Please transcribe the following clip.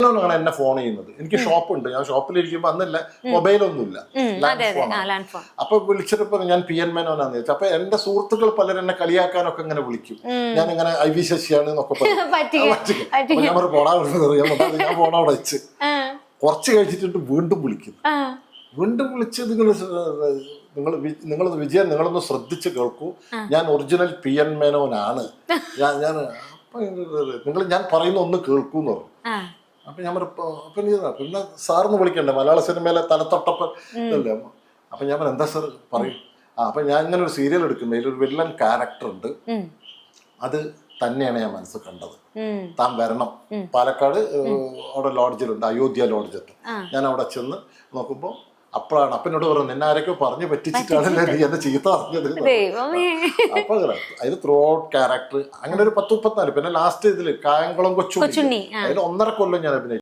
ആണ് എന്നെ ഫോൺ ചെയ്യുന്നത്. എനിക്ക് ഷോപ്പുണ്ട്, ഞാൻ ഷോപ്പിലിരിക്കുമ്പോ അന്നല്ല മൊബൈലൊന്നുമില്ല, അപ്പൊ വിളിച്ചിട്ടപ്പോ ഞാൻ പി എൻ മേനോനാന്ന് ചോദിച്ചു. അപ്പൊ എന്റെ സുഹൃത്തുക്കൾ പലരും എന്നെ കളിയാക്കാനൊക്കെ ഇങ്ങനെ വിളിക്കും, ഞാൻ ഇങ്ങനെ ഐ വി ശശിയാണ് എന്നൊക്കെ പറയും. ഞാൻ പോടാ ഞാൻ ഫോൺ അവിടെ വെച്ച് കുറച്ച് കഴിച്ചിട്ട് വീണ്ടും വിളിക്കും. വീണ്ടും വിളിച്ച് നിങ്ങൾ വിജയൻ നിങ്ങളൊന്ന് ശ്രദ്ധിച്ച് കേൾക്കൂ, ഞാൻ ഒറിജിനൽ പി എൻ മേനോനാണ്, ഞാൻ പറയുന്ന ഒന്ന് കേൾക്കൂന്ന് പറഞ്ഞു. അപ്പൊ ഞാൻ പിന്നെ സാറിന് വിളിക്കണ്ടേ, മലയാള സിനിമയിലെ തലത്തൊട്ടപ്പ അല്ലേ. അപ്പൊ ഞാൻ എന്താ സാർ പറയും. അപ്പൊ ഞാൻ ഇങ്ങനെ ഒരു സീരിയൽ എടുക്കുന്നത്, അതിലൊരു വില്ലൻ ക്യാരക്ടർ ഉണ്ട്, അത് തന്നെയാണ് ഞാൻ മനസ്സിൽ കണ്ടത്. താൻ വരണം, പാലക്കാട് അവിടെ ലോഡ്ജിലുണ്ട്, അയോധ്യ ലോഡ്ജത്ത്. ഞാൻ അവിടെ ചെന്ന് നോക്കുമ്പോ അപ്പോഴാണ് അപ്പനോട് പറഞ്ഞു, എന്നെ ആരൊക്കെ പറഞ്ഞു പറ്റിച്ചിട്ടാണല്ലേ നീ എന്നെ ചീത്ത പറഞ്ഞത്. അപ്പൊ അതിൽ ത്രൂ ഔട്ട് ക്യാരക്ടർ അങ്ങനെ ഒരു 10-34. പിന്നെ ലാസ്റ്റ് ഇതില് കായംകുളം കൊച്ചുണ്ണി, അതിൽ 1.5 കൊല്ലം ഞാൻ അഭിനയിച്ചു.